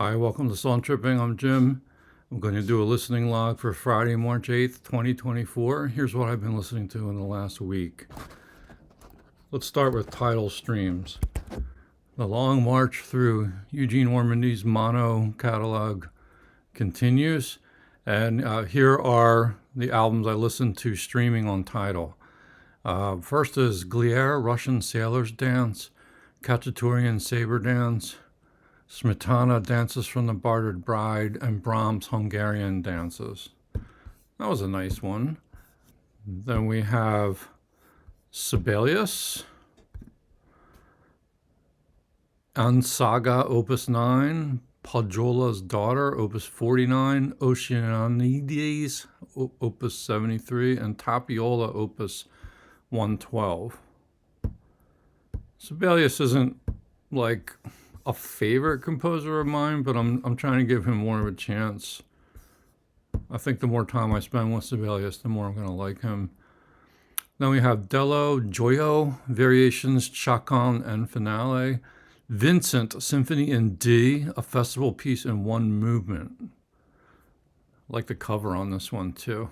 Hi, welcome to Song Tripping. I'm Jim. I'm going to do a listening log for Friday, March 8th, 2024. Here's what I've been listening to in the last week. Let's start with Tidal streams. The long march through Eugene Ormandy's mono catalog continues, and here are the albums I listened to streaming on Tidal. First is Glier, Russian Sailor's Dance, Khachaturian Saber Dance, Smetana, Dances from the Bartered Bride, and Brahms, Hungarian Dances. That was a nice one. Then we have Sibelius, Ansaga, Opus 9, Pajola's Daughter, Opus 49, Oceanides, Opus 73, and Tapiola, Opus 112. Sibelius isn't like a favorite composer of mine, but I'm trying to give him more of a chance. I think the more time I spend with Sibelius, the more I'm going to like him. Then we have Dello, Gioio, Variations, Chaconne, and Finale. Vincent, Symphony in D, a festival piece in one movement. I like the cover on this one too.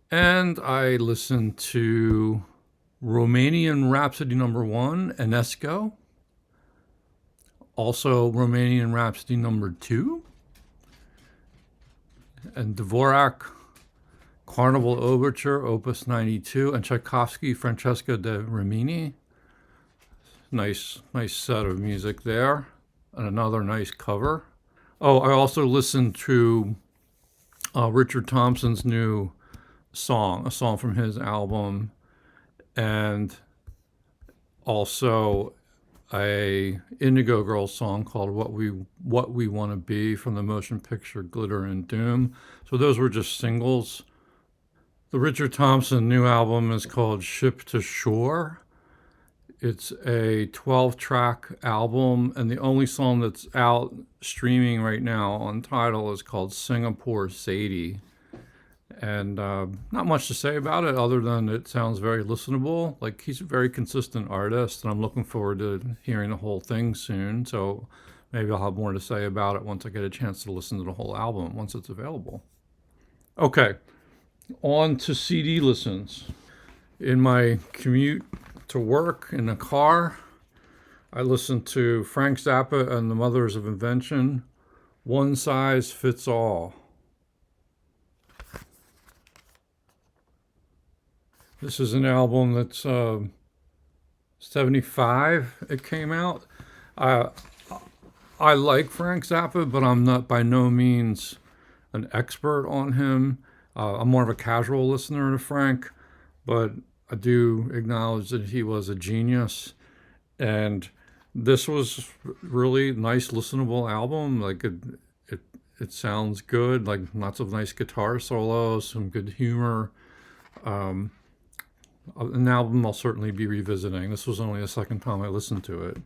And I listened to Romanian Rhapsody No. 1, Enesco. Also Romanian Rhapsody No. 2. And Dvorak, Carnival Overture, Opus 92. And Tchaikovsky, Francesca de Rimini. Nice set of music there. And another nice cover. Oh, I also listened to Richard Thompson's new song, a song from his album. And also a Indigo Girls song called What We Want to Be from the motion picture Glitter and Doom. So those were just singles. The Richard Thompson new album is called Ship to Shore. It's a 12-track album, and the only song that's out streaming right now on Tidal is called Singapore Sadie. And not much to say about it other than it sounds very listenable. Like, he's a very consistent artist, and I'm looking forward to hearing the whole thing soon. So maybe I'll have more to say about it once I get a chance to listen to the whole album, once it's available. Okay, on to CD listens. In my commute to work in the car, I listened to Frank Zappa and the Mothers of Invention, One Size Fits All. This is an album that's 75. It came out. I like Frank Zappa, but I'm not by no means an expert on him. I'm more of a casual listener to Frank, but I do acknowledge that he was a genius. And this was really nice, listenable album. Like it sounds good. Like lots of nice guitar solos, some good humor. An album I'll certainly be revisiting. This was only the second time I listened to it.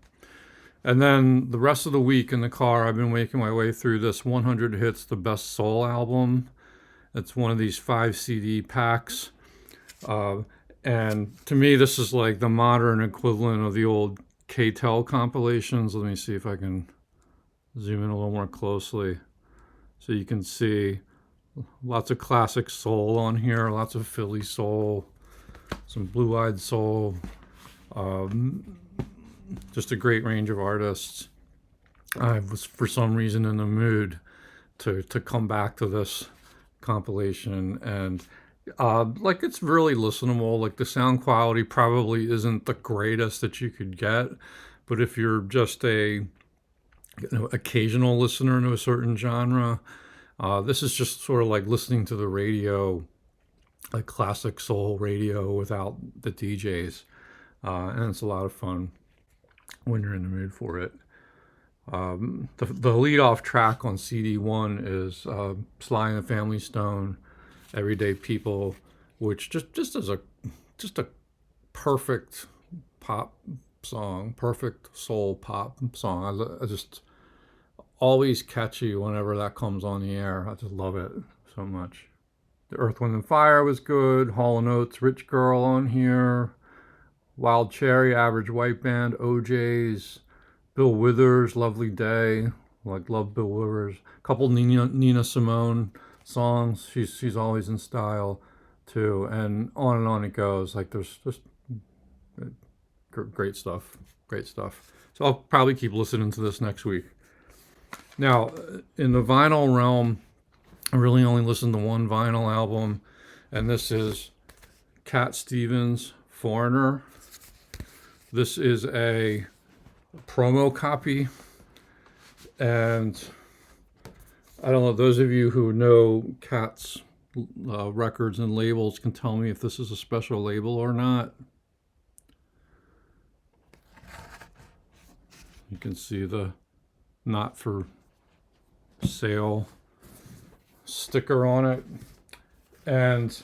And then the rest of the week in the car, I've been making my way through this 100 Hits The Best Soul album. It's one of these 5 CD packs. And to me, this is like the modern equivalent of the old K-Tel compilations. Let me see if I can zoom in a little more closely. So you can see lots of classic soul on here, lots of Philly soul, some blue-eyed soul, just a great range of artists. I was for some reason in the mood to come back to this compilation, and like it's really listenable. Like the sound quality probably isn't the greatest that you could get, but if you're just a occasional listener to a certain genre, this is just sort of like listening to the radio, like classic soul radio without the DJs, and it's a lot of fun when you're in the mood for it. The lead-off track on CD1 is Sly and the Family Stone, Everyday People, which just as a perfect pop song, perfect soul pop song. I just always catchy whenever that comes on the air. I just love it so much. The Earth, Wind, and Fire was good. Hall & Oates, Rich Girl on here. Wild Cherry, Average White Band, OJ's, Bill Withers, Lovely Day, like love Bill Withers. A couple Nina Simone songs. She's always in style too, and on it goes. Like there's just great stuff, great stuff. So I'll probably keep listening to this next week. Now, in the vinyl realm, I really only listened to one vinyl album, and this is Cat Stevens' Foreigner. This is a promo copy, and I don't know, those of you who know Cat's records and labels can tell me if this is a special label or not. You can see the not for sale sticker on it. And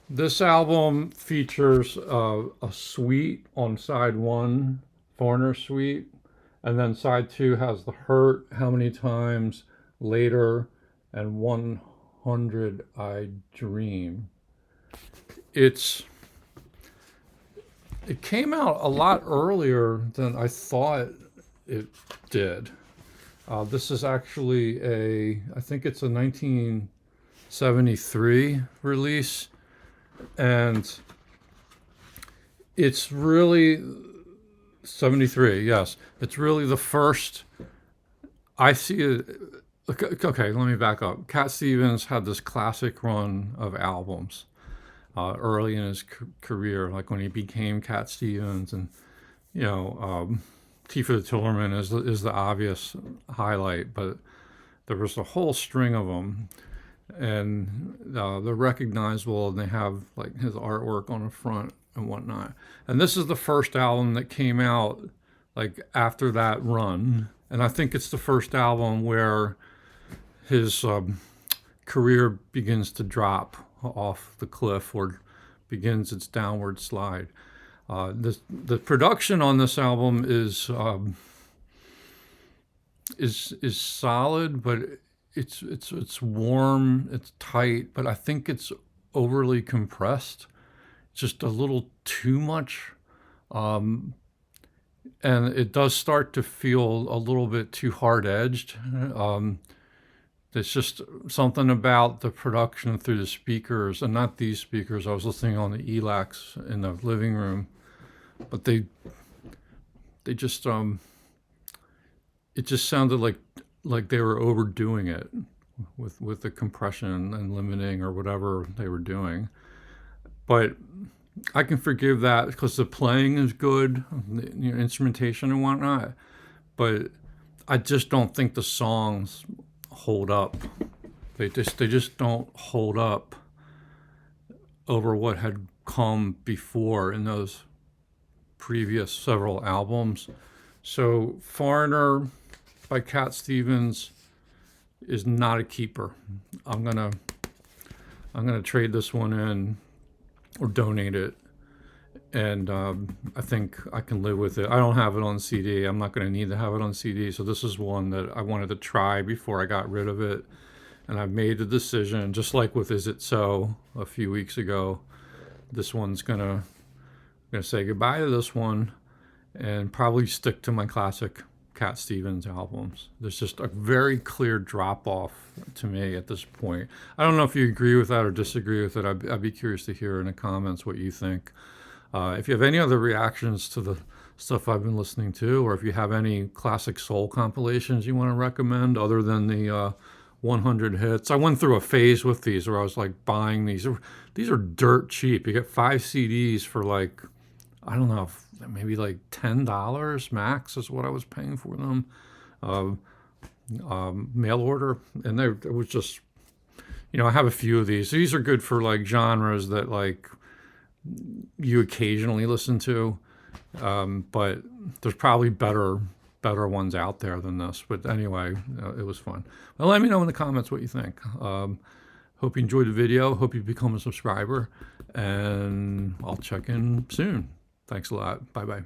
this album features a suite on side one, Foreigner Suite, and then side two has The Hurt, How Many Times, Later, and 100 I Dream. It came out a lot earlier than I thought it did. This is actually I think it's a 1973 release, and it's really 73, yes. It's really the first, I see it, okay, let me back up. Cat Stevens had this classic run of albums early in his career, like when he became Cat Stevens, and Tea for the Tillerman is the obvious highlight, but there was a whole string of them, and they're recognizable, and they have like his artwork on the front and whatnot. And this is the first album that came out like after that run, and I think it's the first album where his career begins to drop off the cliff or begins its downward slide. The production on this album is solid, but it's warm, it's tight, but I think it's overly compressed, just a little too much, and it does start to feel a little bit too hard-edged. There's just something about the production through the speakers, and not these speakers. I was listening on the ELACs in the living room, but they just it just sounded like they were overdoing it with the compression and limiting or whatever they were doing. But I can forgive that because the playing is good, instrumentation and whatnot. But I just don't think the songs hold up. They just don't hold up over what had come before in those previous several albums. So Foreigner by Cat Stevens is not a keeper. I'm gonna trade this one in or donate it, and I think I can live with it. I don't have it on CD. I'm not going to need to have it on CD, so this is one that I wanted to try before I got rid of it, and I've made the decision, just like with Is It So a few weeks ago. This one's gonna say goodbye to this one and probably stick to my classic Cat Stevens albums. There's just a very clear drop off to me at this point. I don't know if you agree with that or disagree with it. I'd be curious to hear in the comments what you think. If you have any other reactions to the stuff I've been listening to, or if you have any classic soul compilations you want to recommend other than the 100 hits. I went through a phase with these where I was like buying these. These are dirt cheap. You get 5 CDs for like, I don't know, maybe like $10 max is what I was paying for them. Mail order, and it was just, I have a few of these. These are good for like genres that like you occasionally listen to, but there's probably better ones out there than this. But anyway, it was fun. Well, let me know in the comments what you think. Hope you enjoyed the video. Hope you become a subscriber, and I'll check in soon. Thanks a lot. Bye-bye.